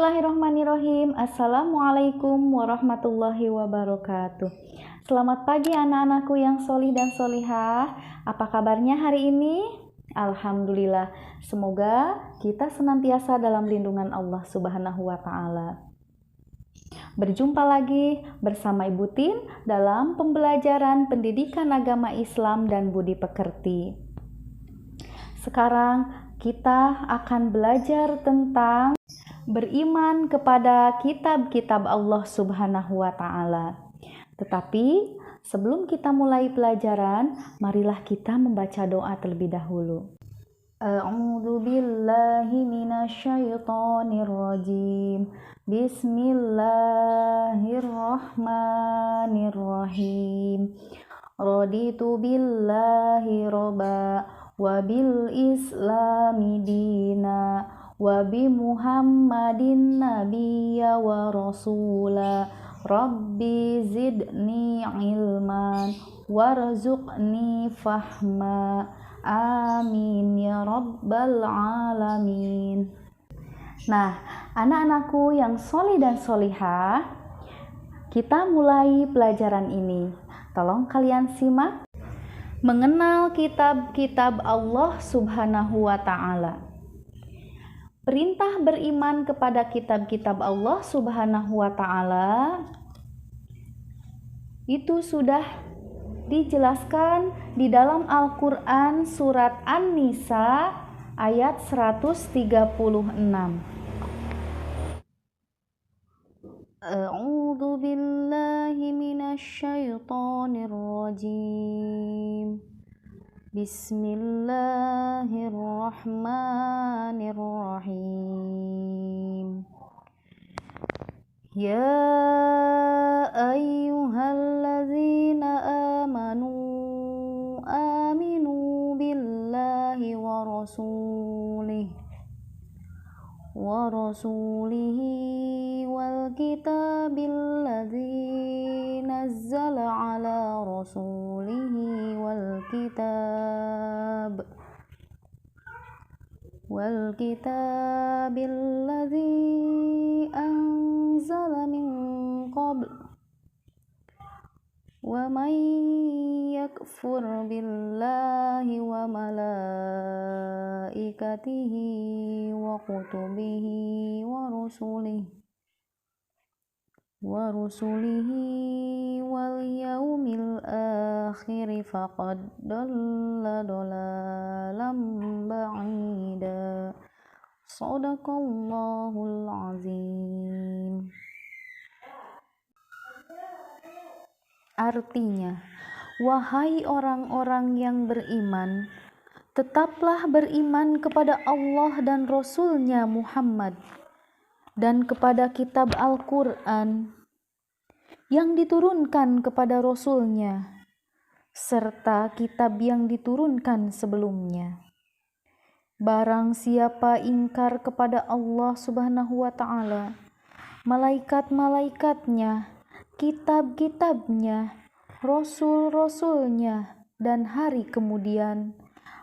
Bismillahirrahmanirrahim. Assalamualaikum warahmatullahi wabarakatuh. Selamat pagi anak-anakku yang solih dan solihah. Apa kabarnya hari ini? Alhamdulillah. Semoga kita senantiasa dalam lindungan Allah Subhanahu wa Ta'ala. Berjumpa lagi bersama Ibu Tin dalam pembelajaran pendidikan agama Islam dan budi pekerti. Sekarang kita akan belajar tentang beriman kepada kitab-kitab Allah Subhanahu wa Ta'ala. Tetapi sebelum kita mulai pelajaran, marilah kita membaca doa terlebih dahulu. A'udzu billahi minasyaitonir rajim. Bismillahirrahmanirrahim. Raditu billahi robba wa bil islami dina wa bi Muhammadin nabiyya wa rasula. Rabbi zidni ilman warzuqni fahma. Amin ya rabbal alamin. Nah, anak-anakku yang solih dan solihah, kita mulai pelajaran ini. Tolong kalian simak. Mengenal kitab-kitab Allah Subhanahu wa Ta'ala. Perintah beriman kepada kitab-kitab Allah Subhanahu wa Ta'ala itu sudah dijelaskan di dalam Al-Quran surat An-Nisa ayat 136. A'udzu billahi minasyaitonir rajim. Bismillahirrahmanirrahim. Ya ayyuhalladzina amanu aminu billahi wa rasulihi wal kitabil ladzi nazzala ala rasulihi wal kitabil ladzi anzala min qabl wa may yakfur billahi wa malaikatihi wa kutubihi wa rusulihi wal yaumil akhir faqad dalla dalalam ba'ida. Shadaqallahul azim. Artinya, wahai orang-orang yang beriman, tetaplah beriman kepada Allah dan Rasul-Nya Muhammad dan kepada kitab Al-Quran yang diturunkan kepada Rasul-Nya serta kitab yang diturunkan sebelumnya. Barang siapa ingkar kepada Allah Subhanahu wa Ta'ala, malaikat-malaikatnya, kitab-kitabnya, rasul-rasulnya, dan hari kemudian,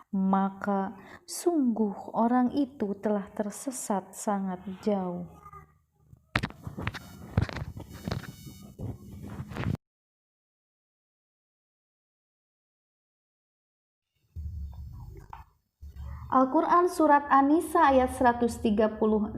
maka sungguh orang itu telah tersesat sangat jauh. Al-Quran surat An-Nisa ayat 136,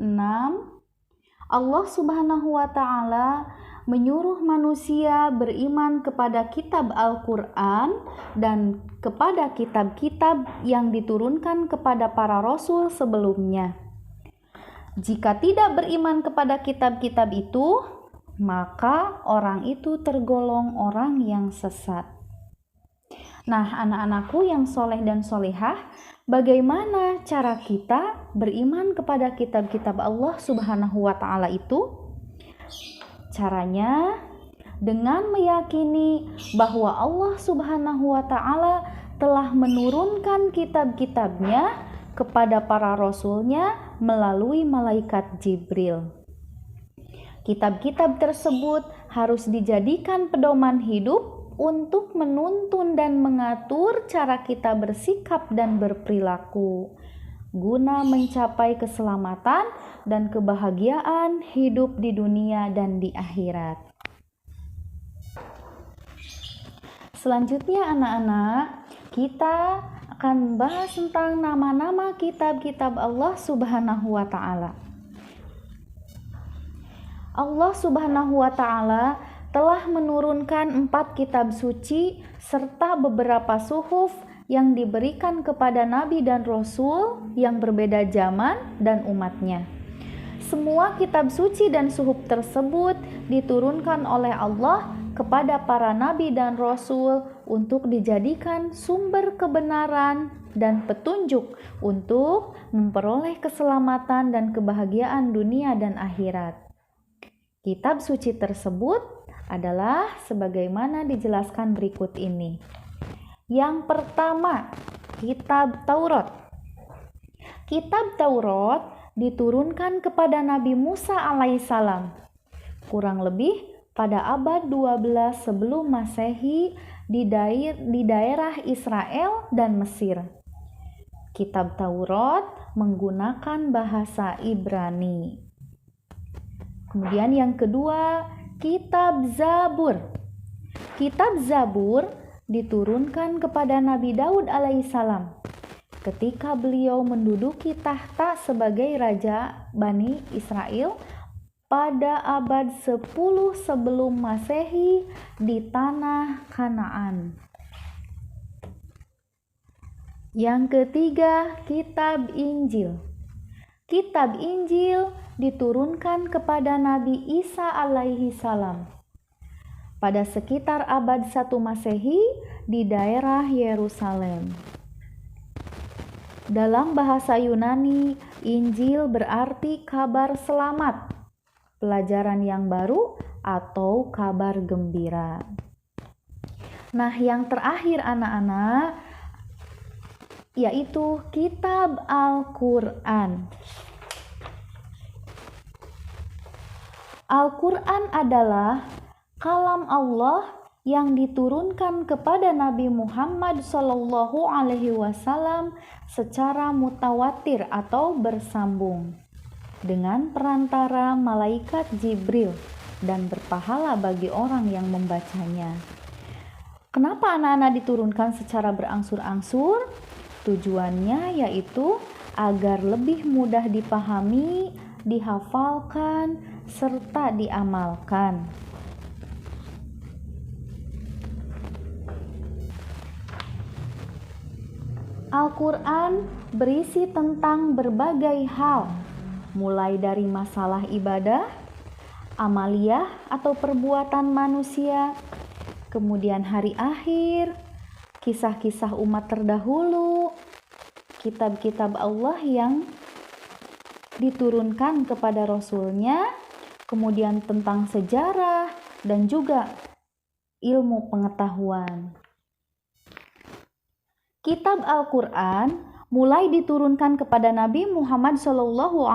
Allah Subhanahu wa Ta'ala menyuruh manusia beriman kepada kitab Al-Quran dan kepada kitab-kitab yang diturunkan kepada para rasul sebelumnya. Jika tidak beriman kepada kitab-kitab itu, maka orang itu tergolong orang yang sesat. Nah, anak-anakku yang soleh dan solehah, bagaimana cara kita beriman kepada kitab-kitab Allah Subhanahu wa Ta'ala itu? Caranya dengan meyakini bahwa Allah Subhanahu wa Ta'ala telah menurunkan kitab-kitabnya kepada para rasulnya melalui malaikat Jibril. Kitab-kitab tersebut harus dijadikan pedoman hidup untuk menuntun dan mengatur cara kita bersikap dan berperilaku. guna mencapai keselamatan dan kebahagiaan hidup di dunia dan di akhirat. Selanjutnya anak-anak, kita akan bahas tentang nama-nama kitab-kitab Allah Subhanahu wa Ta'ala. Allah Subhanahu wa Ta'ala telah menurunkan 4 kitab suci serta beberapa suhuf yang diberikan kepada nabi dan rasul yang berbeda zaman dan umatnya. Semua kitab suci dan suhuf tersebut diturunkan oleh Allah kepada para nabi dan rasul untuk dijadikan sumber kebenaran dan petunjuk untuk memperoleh keselamatan dan kebahagiaan dunia dan akhirat. Kitab suci tersebut adalah sebagaimana dijelaskan berikut ini. Yang pertama, kitab Taurat. Kitab Taurat diturunkan kepada Nabi Musa alaihissalam kurang lebih pada abad 12 sebelum Masehi di daerah Israel dan Mesir. Kitab Taurat menggunakan bahasa Ibrani. Kemudian yang kedua, kitab Zabur. Kitab Zabur diturunkan kepada Nabi Daud alaihissalam ketika beliau menduduki tahta sebagai raja Bani Israel pada abad 10 sebelum Masehi di tanah Kanaan. Yang ketiga, kitab Injil. Kitab Injil diturunkan kepada Nabi Isa alaihi salam pada sekitar abad 1 Masehi di daerah Yerusalem. Dalam bahasa Yunani, Injil berarti kabar selamat, pelajaran yang baru, atau kabar gembira. Nah, yang terakhir anak-anak, yaitu kitab Al-Quran. Al-Quran adalah kalam Allah yang diturunkan kepada Nabi Muhammad SAW secara mutawatir atau bersambung dengan perantara malaikat Jibril dan berpahala bagi orang yang membacanya. Kenapa anak-anak diturunkan secara berangsur-angsur? Tujuannya yaitu agar lebih mudah dipahami, dihafalkan, serta diamalkan. Al-Quran berisi tentang berbagai hal, mulai dari masalah ibadah, amaliyah atau perbuatan manusia, kemudian hari akhir, kisah-kisah umat terdahulu, kitab-kitab Allah yang diturunkan kepada Rasulnya, kemudian tentang sejarah dan juga ilmu pengetahuan. Kitab Al-Quran mulai diturunkan kepada Nabi Muhammad SAW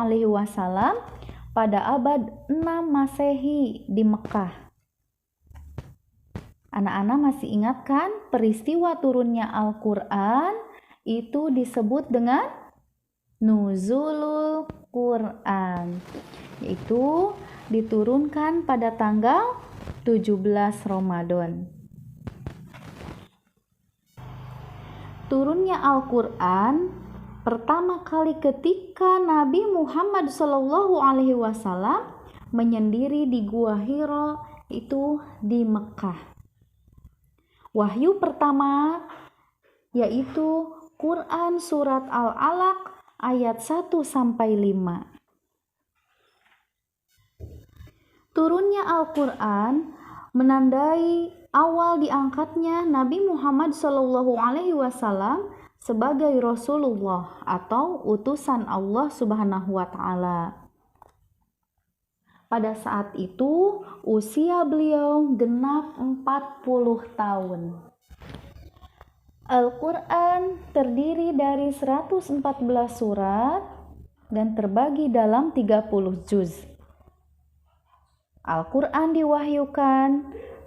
pada abad 6 Masehi di Mekah. Anak-anak masih ingat kan peristiwa turunnya Al-Quran itu disebut dengan Nuzulul Quran, yaitu diturunkan pada tanggal 17 Ramadan. Turunnya Al-Quran pertama kali ketika Nabi Muhammad SAW menyendiri di Gua Hira, itu di Mekah. Wahyu pertama yaitu Quran surat Al-Alaq ayat 1-5. Turunnya Al-Quran menandai awal diangkatnya Nabi Muhammad SAW sebagai Rasulullah atau utusan Allah Subhanahu wa Ta'ala. Pada saat itu usia beliau genap 40 tahun. Al-Quran terdiri dari 114 surat dan terbagi dalam 30 juz. Al-Quran diwahyukan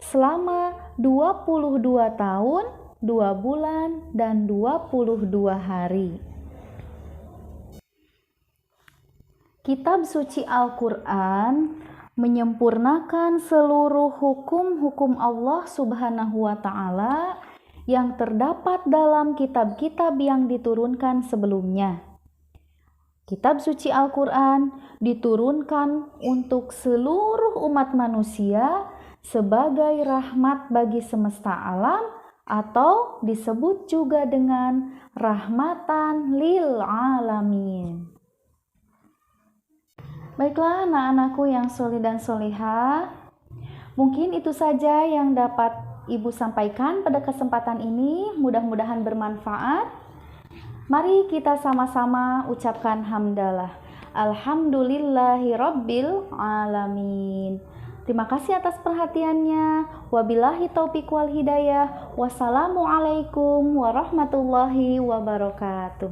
selama 22 tahun, 2 bulan, dan 22 hari. Kitab suci Al-Quran menyempurnakan seluruh hukum-hukum Allah Subhanahu wa Ta'ala yang terdapat dalam kitab-kitab yang diturunkan sebelumnya. Kitab suci Al-Quran diturunkan untuk seluruh umat manusia sebagai rahmat bagi semesta alam, atau disebut juga dengan rahmatan lil alamin. Baiklah anak-anakku yang solih dan solihah, mungkin itu saja yang dapat Ibu sampaikan pada kesempatan ini. Mudah-mudahan bermanfaat. Mari kita sama-sama ucapkan hamdalah. Alhamdulillahirabbil alamin. Terima kasih atas perhatiannya. Wabillahi taufiq wal hidayah. Wassalamualaikum warahmatullahi wabarakatuh.